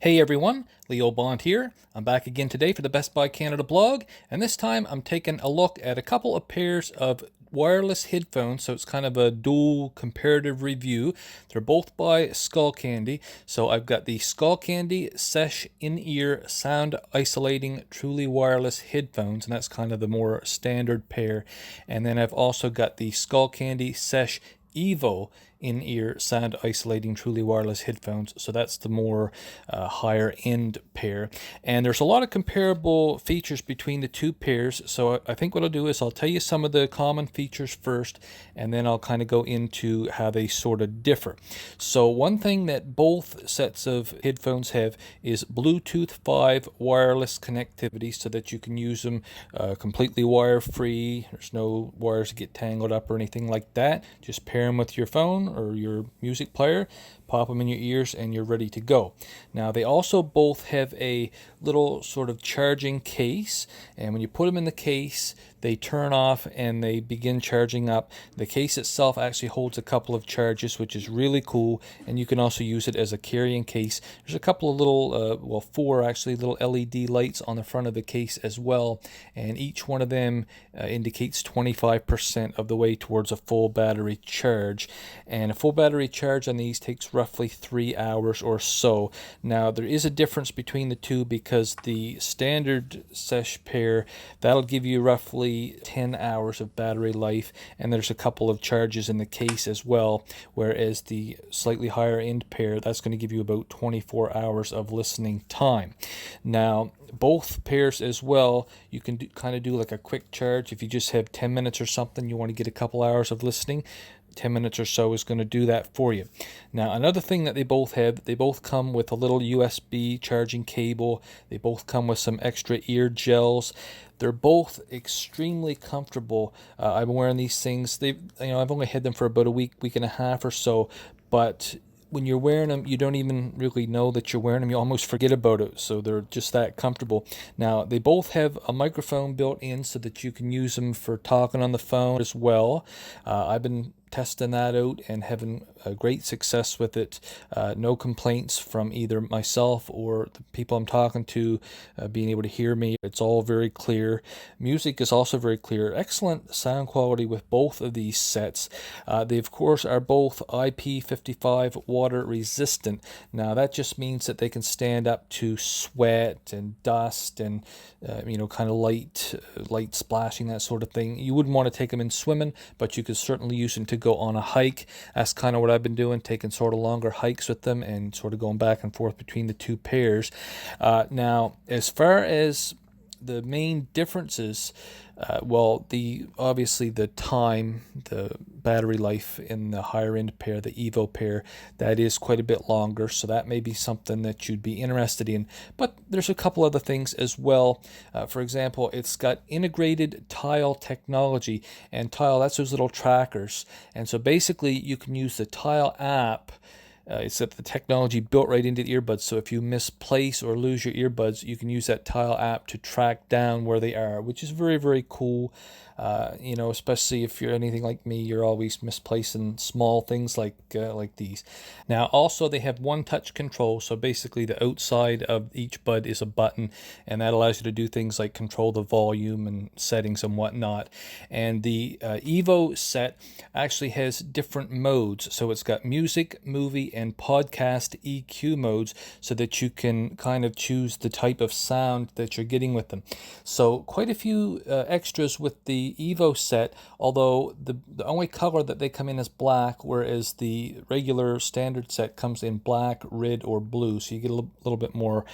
Hey everyone, Leo Bond here. I'm back again today for the Best Buy Canada blog, and this time I'm taking a look at a couple of pairs of wireless headphones, so it's kind of a dual comparative review. They're both by Skullcandy. So I've got the Skullcandy Sesh in-ear sound isolating truly wireless headphones, and that's kind of the more standard pair. And then I've also got the Skullcandy Sesh Evo in-ear sound isolating truly wireless headphones, so that's the more higher end pair. And there's a lot of comparable features between the two pairs, so I think what I'll do is I'll tell you some of the common features first, and then I'll kind of go into how they sort of differ. So one thing that both sets of headphones have is Bluetooth 5 wireless connectivity, so that you can use them completely wire free. There's no wires to get tangled up or anything like that. Just pair them with your phone or your music player, pop them in your ears, and you're ready to go. Now they also both have a little sort of charging case, and when you put them in the case, they turn off and they begin charging up. The case itself actually holds a couple of charges, which is really cool, and you can also use it as a carrying case. There's a couple of little, four actually, little LED lights on the front of the case as well, and each one of them indicates 25% of the way towards a full battery charge. And a full battery charge on these takes roughly 3 hours or so. Now there is a difference between the two, because the standard Sesh pair, that'll give you roughly 10 hours of battery life, and there's a couple of charges in the case as well, whereas the slightly higher end pair, that's going to give you about 24 hours of listening time. Now both pairs as well, you can kind of do like a quick charge. If you just have 10 minutes or something, you want to get a couple hours of listening, 10 minutes or so is going to do that for you. Now another thing that they both have, they both come with a little USB charging cable. They both come with some extra ear gels. They're both extremely comfortable. I've been wearing these things. I've only had them for about a week and a half or so, but when you're wearing them, you don't even really know that you're wearing them. You almost forget about it, so they're just that comfortable. Now, they both have a microphone built in so that you can use them for talking on the phone as well. I've been testing that out and having a great success with it. No complaints from either myself or the people I'm talking to being able to hear me. It's all very clear. Music is also very clear. Excellent sound quality with both of these sets. They of course are both IP55 water resistant. Now that just means that they can stand up to sweat and dust and kind of light splashing, that sort of thing. You wouldn't want to take them in swimming, but you could certainly use them to go on a hike. That's kind of what I've been doing, taking sort of longer hikes with them and sort of going back and forth between the two pairs. Now, as far as the main differences, obviously the time, the battery life in the higher end pair, the Evo pair, that is quite a bit longer, so that may be something that you'd be interested in. But there's a couple other things as well. For example, it's got integrated Tile technology, and Tile, that's those little trackers, and so basically you can use the Tile app. It's got the technology built right into the earbuds, so if you misplace or lose your earbuds, you can use that Tile app to track down where they are, which is very, very cool. Especially if you're anything like me, you're always misplacing small things like these. Now, also they have one touch control, so basically the outside of each bud is a button, and that allows you to do things like control the volume and settings and whatnot. And the Evo set actually has different modes, so it's got music, movie, and podcast EQ modes, so that you can kind of choose the type of sound that you're getting with them. So quite a few extras with the Evo set, although the only color that they come in is black, whereas the regular standard set comes in black, red, or blue, so you get a little bit more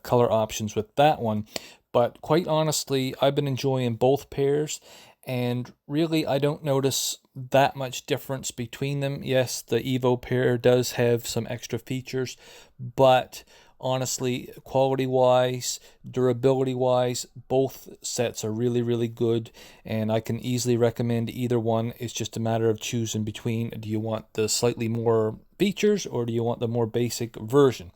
color options with that one. But quite honestly, I've been enjoying both pairs, and really I don't notice that much difference between them. Yes, the Evo pair does have some extra features, but honestly, quality-wise, durability-wise, both sets are really, really good, and I can easily recommend either one. It's just a matter of choosing between, do you want the slightly more features or do you want the more basic version?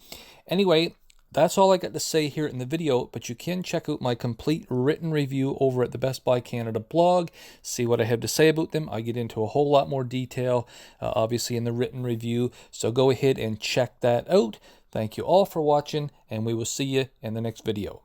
Anyway, that's all I got to say here in the video, but you can check out my complete written review over at the Best Buy Canada blog, see what I have to say about them. I get into a whole lot more detail, obviously, in the written review, so go ahead and check that out. Thank you all for watching, and we will see you in the next video.